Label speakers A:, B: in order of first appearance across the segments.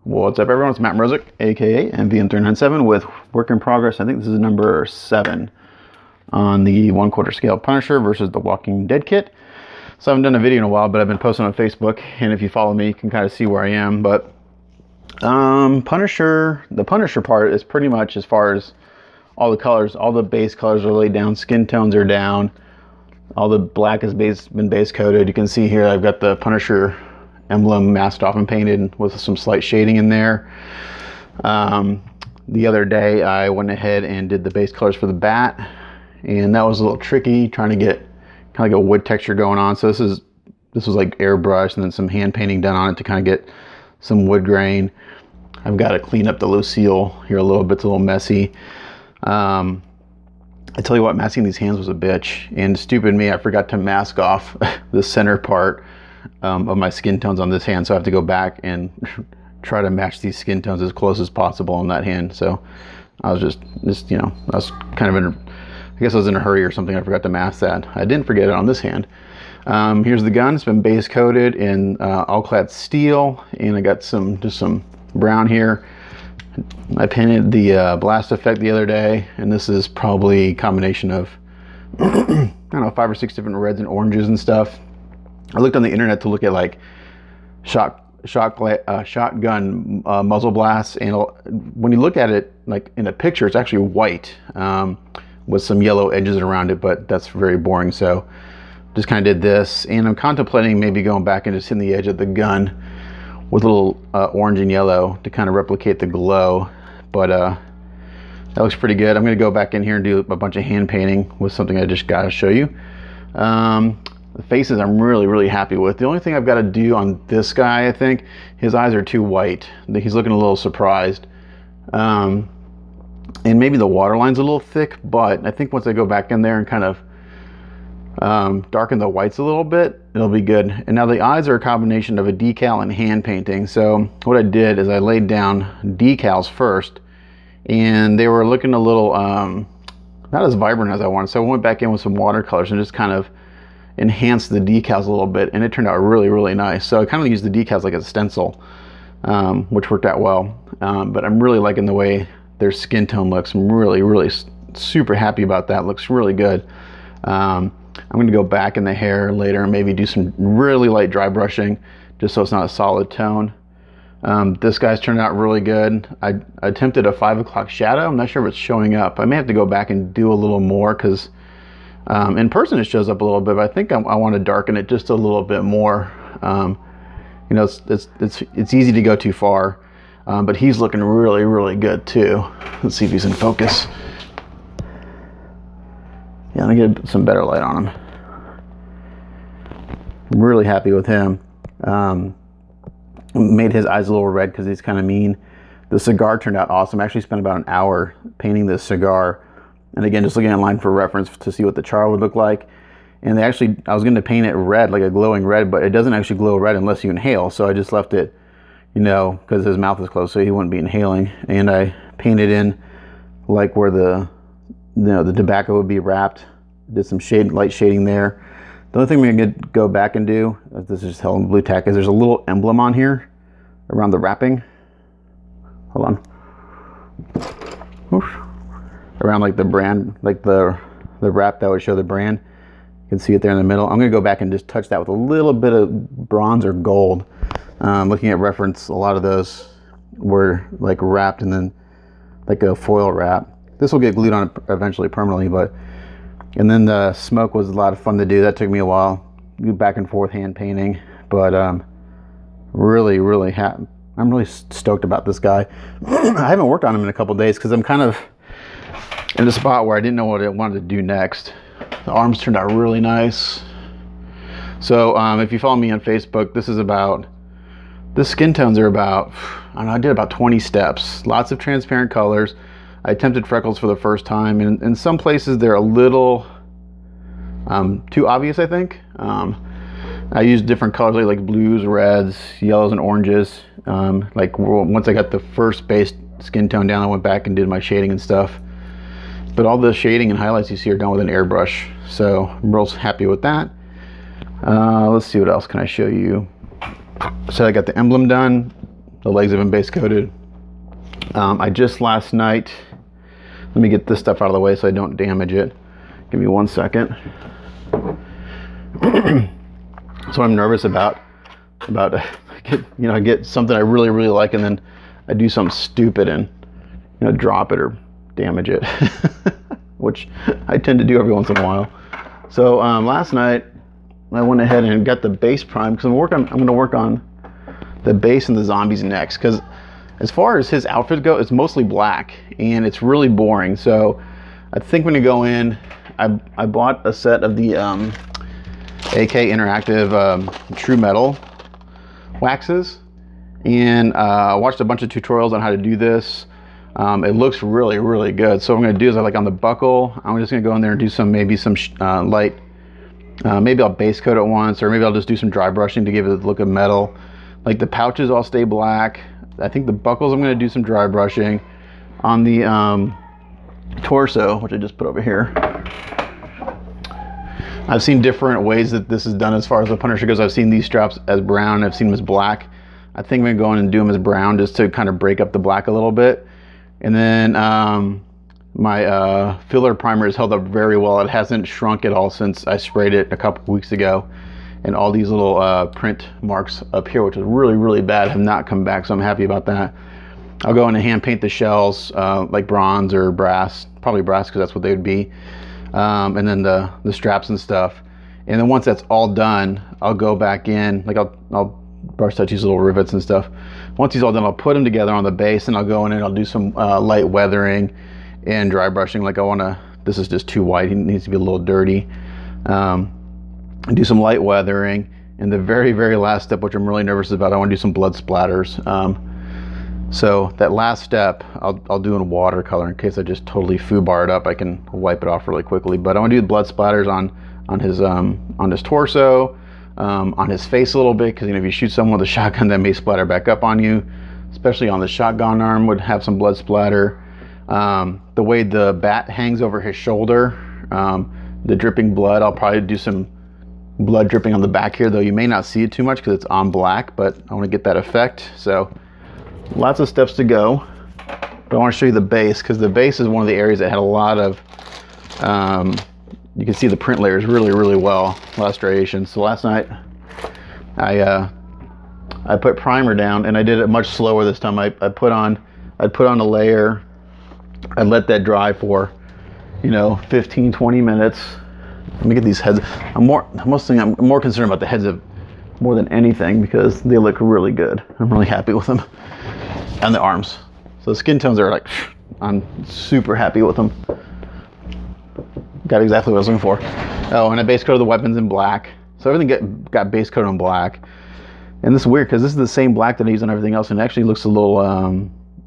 A: What's up, everyone? It's Matt Mrozik, aka MVM397, with work in progress. I think this is number 7 on the 1/4 scale Punisher versus the Walking Dead kit. So I haven't done a video in a while, but I've been posting on Facebook, and if you follow me, you can kind of see where I am. But the Punisher part is pretty much as far as all the colors, all the base colors are laid down, skin tones are down, all the black has been base coated. You can see here I've got the Punisher emblem masked off and painted with some slight shading in there. The other day I went ahead and did the base colors for the bat, and that was a little tricky, trying to get kind of like a wood texture going on. So this was like airbrush and then some hand painting done on it to kind of get some wood grain. I've got to clean up the Lucille here a little bit. It's a little messy. I tell you what, masking these hands was a bitch, and stupid me, I forgot to mask off the center part of my skin tones on this hand, so I have to go back and try to match these skin tones as close as possible on that hand. So I was just you know, I was kind of I guess I was in a hurry or something. I forgot to mask that. I didn't forget it on this hand. Here's the gun. It's been base coated in all clad steel, and I got just some brown here. I painted the blast effect the other day, and this is probably a combination of I don't know, 5 or 6 different reds and oranges and stuff. I looked on the internet to look at like shotgun muzzle blasts, and when you look at it like in a picture, it's actually white with some yellow edges around it, but that's very boring. So just kind of did this, and I'm contemplating maybe going back and just hitting the edge of the gun with a little orange and yellow to kind of replicate the glow. But that looks pretty good. I'm going to go back in here and do a bunch of hand painting with something I just got to show you. The faces I'm really happy with. The only thing I've got to do on this guy, I think, his eyes are too white. He's looking a little surprised. And maybe the waterline's a little thick, but I think once I go back in there and kind of darken the whites a little bit, it'll be good. And now the eyes are a combination of a decal and hand painting. So what I did is I laid down decals first, and they were looking a little not as vibrant as I wanted. So I went back in with some watercolors and just kind of enhanced the decals a little bit, and it turned out really nice. So I kind of used the decals like a stencil, which worked out well. But I'm really liking the way their skin tone looks. I'm really super happy about that. It looks really good. I'm going to go back in the hair later and maybe do some really light dry brushing just so it's not a solid tone. This guy's turned out really good. I attempted a 5 o'clock shadow. I'm not sure if it's showing up. I may have to go back and do a little more, because in person it shows up a little bit, but I think I want to darken it just a little bit more. You know, it's easy to go too far, but he's looking really good too. Let's see if he's in focus. Yeah, let me get some better light on him. I'm really happy with him. Made his eyes a little red because he's kind of mean. The cigar turned out awesome. I actually spent about an hour painting this cigar. And again, just looking online for reference to see what the char would look like. And I was going to paint it red, like a glowing red, but it doesn't actually glow red unless you inhale. So I just left it, you know, because his mouth is closed, so he wouldn't be inhaling. And I painted in like where the tobacco would be wrapped. Did some light shading there. The only thing we're going to go back and do, this is just held in blue tack, is there's a little emblem on here around the wrapping. Hold on. Oof. Around like the brand, like the wrap that would show the brand. You can see it there in the middle. I'm going to go back and just touch that with a little bit of bronze or gold. Looking at reference, a lot of those were like wrapped and then like a foil wrap. This will get glued on eventually permanently, and then the smoke was a lot of fun to do. That took me a while, back and forth hand painting, but really happy. I'm really stoked about this guy. I haven't worked on him in a couple days because I'm kind of in a spot where I didn't know what I wanted to do next. The arms turned out really nice. So if you follow me on Facebook, the skin tones are about, I don't know, I did about 20 steps. Lots of transparent colors. I attempted freckles for the first time, and in some places they're a little too obvious, I think. I used different colors like blues, reds, yellows, and oranges. Like once I got the first base skin tone down, I went back and did my shading and stuff. But all the shading and highlights you see are done with an airbrush, so I'm real happy with that. Let's see, what else can I show you. So I got the emblem done. The legs have been base coated. I just last night, let me get this stuff out of the way so I don't damage it. Give me 1 second. So I'm nervous about I get something I really, really like, and then I do something stupid and drop it or damage it, which I tend to do every once in a while. So last night I went ahead and got the base primed, because I'm going to work on the base and the zombies next, because as far as his outfit goes, it's mostly black and it's really boring. So I think when you go in, I bought a set of the AK Interactive True Metal waxes, and I watched a bunch of tutorials on how to do this. It looks really, really good. So what I'm going to do is, on the buckle, I'm just going to go in there and do maybe some light, maybe I'll base coat it once, or maybe I'll just do some dry brushing to give it the look of metal. Like the pouches all stay black. I think the buckles I'm going to do some dry brushing. On the torso, which I just put over here, I've seen different ways that this is done as far as the Punisher goes. I've seen these straps as brown, I've seen them as black. I think I'm going to go in and do them as brown, just to kind of break up the black a little bit. And then my filler primer has held up very well. It hasn't shrunk at all since I sprayed it a couple weeks ago. And all these little print marks up here, which is really, really bad, have not come back, so I'm happy about that. I'll go in and hand paint the shells like bronze or brass, probably brass because that's what they would be. And then the straps and stuff. And then once that's all done, I'll go back in, like I'll brush touch these little rivets and stuff. Once these all done, I'll put them together on the base, and I'll go in and I'll do some light weathering and dry brushing. Like this is just too white, it needs to be a little dirty. Do some light weathering, and the very, very last step, which I'm really nervous about, I want to do some blood splatters. So that last step I'll do in watercolor, in case I just totally foobar it up. I can wipe it off really quickly, but I want to do the blood splatters on his torso, on his face a little bit, because if you shoot someone with a shotgun, that may splatter back up on you, especially on the shotgun arm would have some blood splatter. The way the bat hangs over his shoulder, the dripping blood, I'll probably do some blood dripping on the back here, though you may not see it too much because it's on black, but I want to get that effect. So lots of steps to go, but I want to show you the base, because the base is one of the areas that had a lot of you can see the print layers really, really well, a lot of striations. So last night I put primer down, and I did it much slower this time. I'd put on a layer, I let that dry for 15-20 minutes. Let me get these heads. I'm more concerned about the heads more than anything, because they look really good. I'm really happy with them. And the arms. So the skin tones are I'm super happy with them. Got exactly what I was looking for. Oh, and I base coated the weapons in black. So everything got base coated in black. And this is weird, because this is the same black that I use on everything else, and it actually looks a little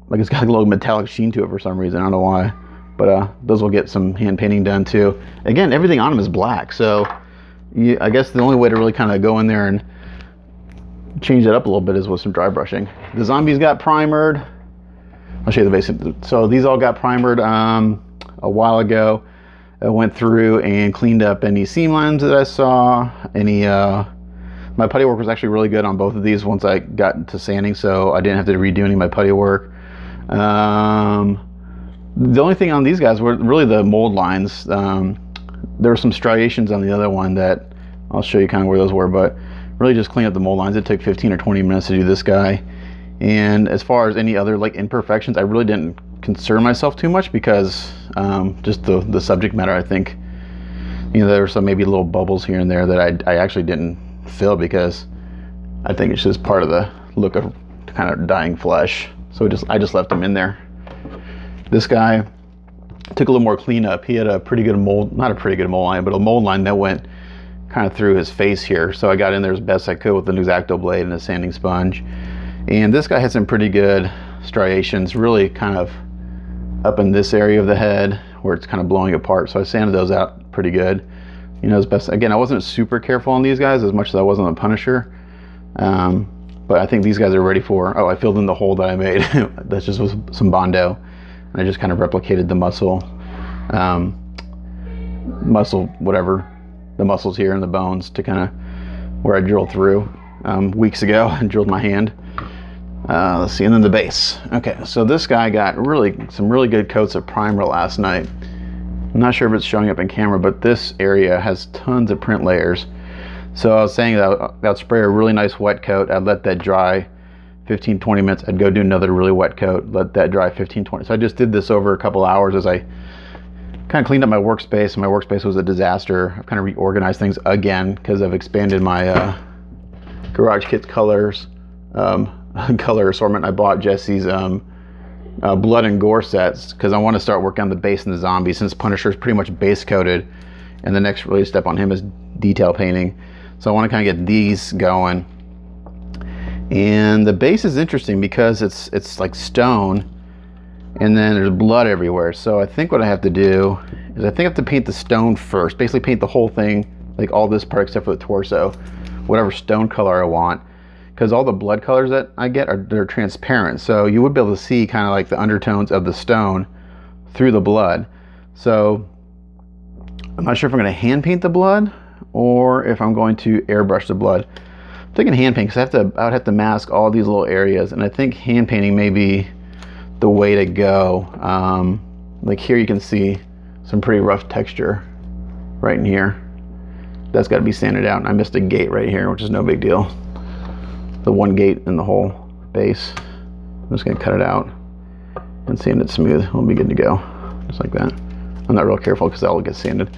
A: like it's got a little metallic sheen to it for some reason. I don't know why. But those will get some hand painting done too. Again, everything on them is black, so I guess the only way to really kind of go in there and change that up a little bit is with some dry brushing. The zombies got primered. I'll show you the basic. So these all got primered a while ago. I went through and cleaned up any seam lines that I saw. My putty work was actually really good on both of these once I got to sanding, so I didn't have to redo any of my putty work. The only thing on these guys were really the mold lines. There were some striations on the other one that I'll show you kind of where those were, but really just clean up the mold lines. It took 15 or 20 minutes to do this guy. And as far as any other imperfections, I really didn't concern myself too much, because just the subject matter, I think, there were some maybe little bubbles here and there that I actually didn't fill, because I think it's just part of the look of kind of dying flesh. So I just left them in there. This guy took a little more cleanup. He had a pretty good mold, not a pretty good mold line, but a mold line that went kind of through his face here. So I got in there as best I could with an X-Acto blade and a sanding sponge. And this guy had some pretty good striations, really kind of up in this area of the head where it's kind of blowing apart. So I sanded those out pretty good. As best. Again, I wasn't super careful on these guys as much as I was on the Punisher. But I think these guys are ready for, I filled in the hole that I made. That's just with some Bondo. And I just kind of replicated the whatever, the muscles here and the bones to kind of where I drilled through weeks ago and drilled my hand. Let's see, and then the base. Okay, so this guy got some really good coats of primer last night. I'm not sure if it's showing up in camera, but this area has tons of print layers. So I was saying that I'd spray a really nice wet coat. I'd let that dry 15-20 minutes. I'd go do another really wet coat, let that dry 15-20. So I just did this over a couple hours as I kind of cleaned up my workspace. My workspace was a disaster. I've kind of reorganized things again because I've expanded my Garage Kits colors, color assortment. I bought Jesse's blood and gore sets because I want to start working on the base and the zombie, since Punisher is pretty much base coated, and the next really step on him is detail painting. So I want to kind of get these going. And the base is interesting because it's like stone, and then there's blood everywhere. So I think what I have to do is I have to paint the stone first, basically paint the whole thing, like all this part except for the torso, whatever stone color I want, because all the blood colors that I get they're transparent, so you would be able to see kind of like the undertones of the stone through the blood. So I'm not sure if I'm going to hand paint the blood or if I'm going to airbrush the blood. I'm thinking hand paint because I would have to mask all these little areas, and I think hand painting may be the way to go. Like here you can see some pretty rough texture right in here. That's got to be sanded out, and I missed a gate right here, which is no big deal. The one gate in the whole base. I'm just going to cut it out and sand it smooth. We'll be good to go, just like that. I'm not real careful because that'll get sanded.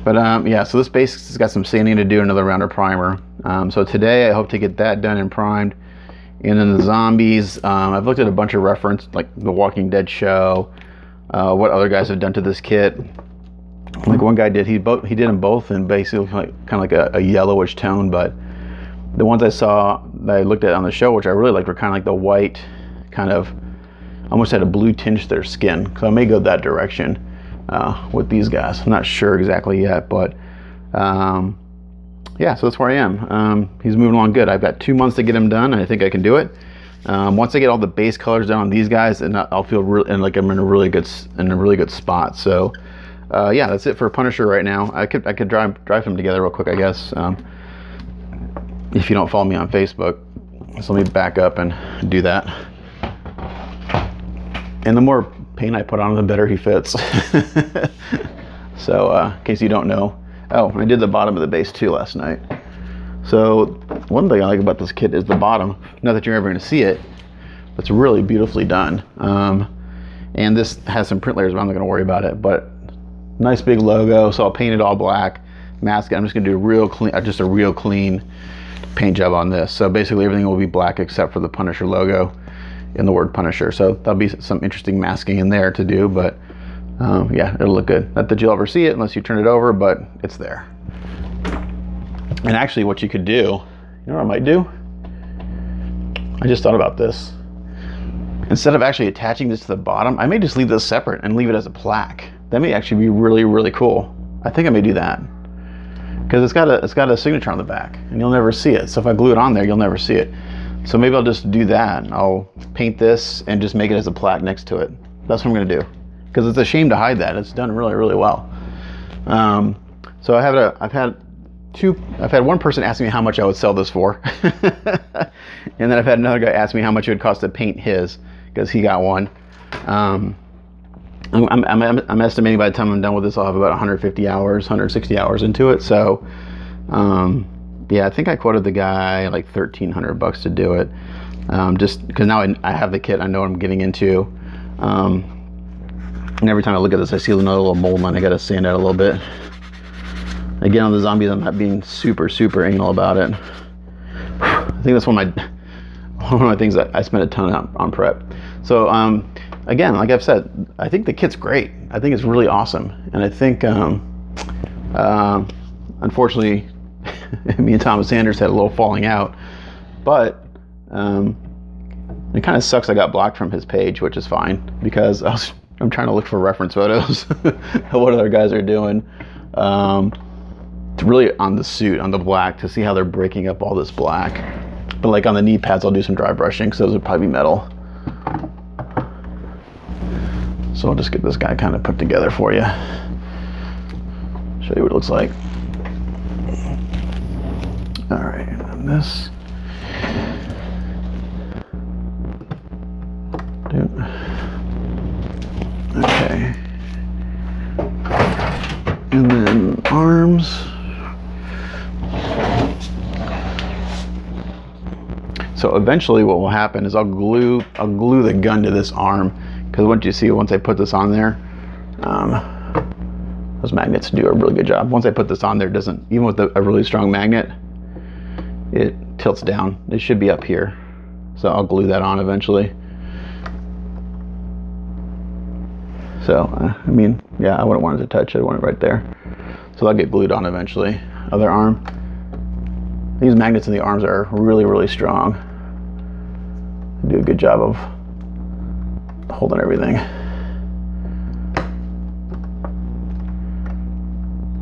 A: But yeah, so this base has got some sanding to do, another round of primer. So today I hope to get that done and primed. And then the zombies, I've looked at a bunch of reference, like the Walking Dead show, what other guys have done to this kit. Like one guy did, he did them both in basically kind of like a yellowish tone, but the ones I saw that I looked at on the show, which I really liked, were kind of like the white, kind of almost had a blue tinge to their skin. So I may go that direction with these guys. I'm not sure exactly yet, but yeah, so that's where I am. He's moving along good. I've got 2 months to get him done, and I think I can do it. Once I get all the base colors down on these guys, and I'll feel like I'm in a really good spot. So yeah, that's it for Punisher right now. I could drive him together real quick, I guess. If you don't follow me on Facebook, so let me back up and do that. And the more paint I put on him, the better he fits. So in case you don't know, oh, I did the bottom of the base too last night. So one thing I like about this kit is the bottom. Not that you're ever going to see it, but it's really beautifully done. And this has some print layers, but I'm not going to worry about it. But nice big logo, so I'll paint it all black, mask it. I'm just going to do a real clean paint job on this. So basically everything will be black except for the Punisher logo and the word Punisher. So that'll be some interesting masking in there to do, but yeah, it'll look good. Not that you'll ever see it unless you turn it over, but it's there. And actually what you could do, you know what I might do? I just thought about this. Instead of actually attaching this to the bottom, I may just leave this separate and leave it as a plaque. That may actually be really, really cool. I think I may do that. Because it's got a signature on the back, and you'll never see it. So if I glue it on there, you'll never see it. So maybe I'll just do that. I'll paint this and just make it as a plaque next to it. That's what I'm gonna do. Because it's a shame to hide that. It's done really, really well. So I've had one person ask me how much I would sell this for, and then I've had another guy ask me how much it would cost to paint his, because he got one. I'm estimating by the time I'm done with this, I'll have about 150 hours, 160 hours into it. So, yeah, I think I quoted the guy like $1,300 to do it. Just because now I have the kit, I know what I'm getting into. And every time I look at this, I see another little mold line. I got to sand out a little bit. Again, on the zombies, I'm not being super, super anal about it. I think that's one of my things that I spent a ton on prep. So, again, like I've said, I think the kit's great. I think it's really awesome. And I think, unfortunately, me and Thomas Sanders had a little falling out. But it kind of sucks I got blocked from his page, which is fine, because I'm trying to look for reference photos of what other guys are doing. It's really on the suit, on the black, to see how they're breaking up all this black. But like on the knee pads, I'll do some dry brushing, because those would probably be metal. So I'll just get this guy kind of put together for you. Show you what it looks like. All right, and this. So eventually what will happen is I'll glue the gun to this arm, because once I put this on there, those magnets do a really good job. Once I put this on there, it doesn't, even with a really strong magnet, it tilts down. It should be up here. So I'll glue that on eventually. So, I mean, yeah, I wouldn't want it to touch it. I want it right there. So that'll get glued on eventually. Other arm. These magnets in the arms are really, really strong. They do a good job of holding everything.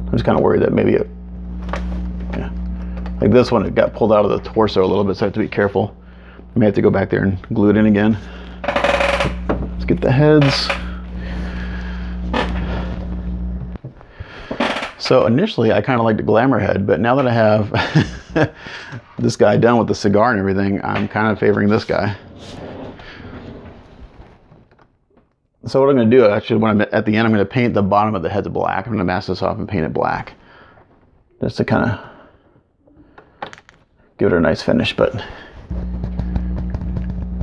A: I'm just kind of worried that maybe yeah, like this one, it got pulled out of the torso a little bit, so I have to be careful. I may have to go back there and glue it in again. Let's get the heads. So initially I kind of liked the glamour head, but now that I have this guy done with the cigar and everything, I'm kind of favoring this guy. So what I'm going to do, actually, when I'm at the end, I'm going to paint the bottom of the heads black. I'm going to mask this off and paint it black, just to kind of give it a nice finish. But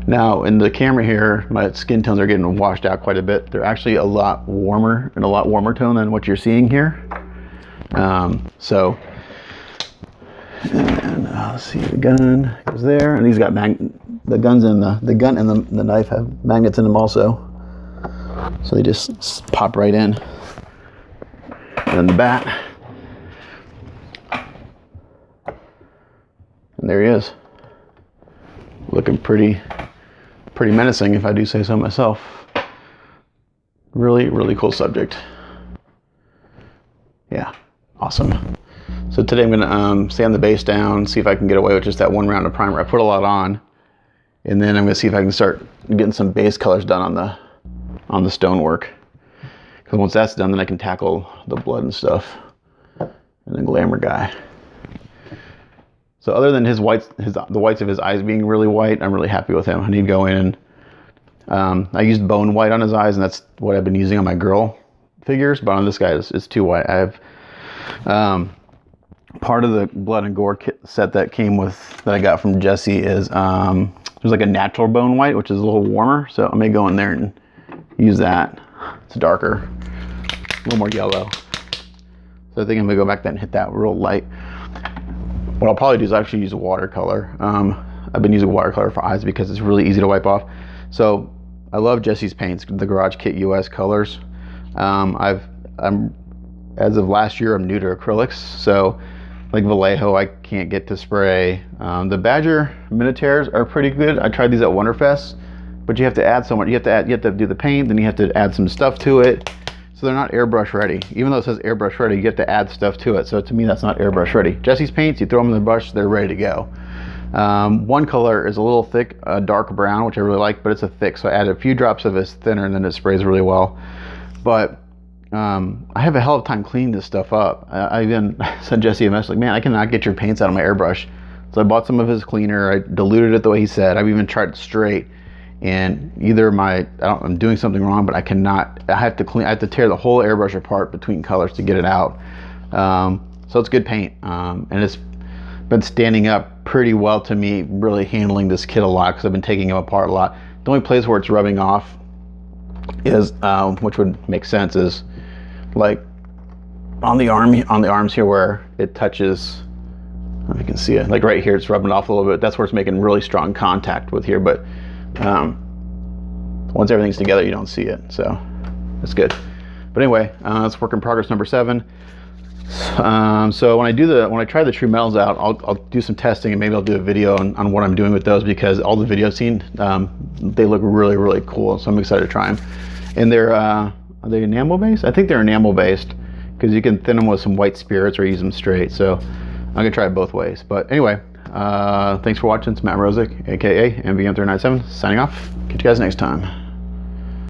A: now in the camera here, my skin tones are getting washed out quite a bit. They're actually a lot warmer, and a lot warmer tone than what you're seeing here. Let's see, the gun goes there, and these got the guns and the gun and the knife have magnets in them also, so they just pop right in. And then the bat, and there he is, looking pretty menacing, if I do say so myself. Really, really cool subject. Yeah. Awesome. So today I'm going to sand the base down, see if I can get away with just that one round of primer. I put a lot on, and then I'm going to see if I can start getting some base colors done on the stonework. Because once that's done, then I can tackle the blood and stuff, and the glamour guy. So other than the whites of his eyes being really white, I'm really happy with him. I need to go in and I used bone white on his eyes, and that's what I've been using on my girl figures. But on this guy, it's too white. I have part of the blood and gore kit set that came with, that I got from Jesse, is there's like a natural bone white, which is a little warmer, so I may go in there and use that. It's darker, a little more yellow, so I think I'm gonna go back there and hit that real light. What I'll probably do is actually use a watercolor. I've been using watercolor for eyes because it's really easy to wipe off. So I love Jesse's paints, the Garage Kit US colors. As of last year, I'm new to acrylics, so like Vallejo, I can't get to spray. The Badger Minotaurs are pretty good. I tried these at Wonderfest, but you have to add so much. You have to do the paint, then you have to add some stuff to it. So they're not airbrush ready. Even though it says airbrush ready, you have to add stuff to it. So to me, that's not airbrush ready. Jesse's paints, you throw them in the brush, they're ready to go. One color is a little thick, dark brown, which I really like, but it's a thick, so I added a few drops of his thinner, and then it sprays really well. But I have a hell of a time cleaning this stuff up. I even sent Jesse a message like, man, I cannot get your paints out of my airbrush. So I bought some of his cleaner. I diluted it the way he said. I've even tried it straight, and either I'm doing something wrong, but I have to tear the whole airbrush apart between colors to get it out. So it's good paint, and it's been standing up pretty well to me, really handling this kit a lot, because I've been taking him apart a lot. The only place where it's rubbing off is, which would make sense, is like on the arms here where it touches. I don't know if you can see it, like right here, it's rubbing off a little bit. That's where it's making really strong contact with here, but once everything's together, you don't see it, so that's good. But anyway, that's work in progress number 7. So when I try the True Metals out, I'll do some testing, and maybe I'll do a video on what I'm doing with those, because all the videos I've seen, they look really, really cool. So I'm excited to try them. And are they enamel based? I think they're enamel based, because you can thin them with some white spirits or use them straight. So I'm gonna try it both ways. But anyway, thanks for watching. It's Matt Rosick, aka MVM397, signing off. Catch you guys next time.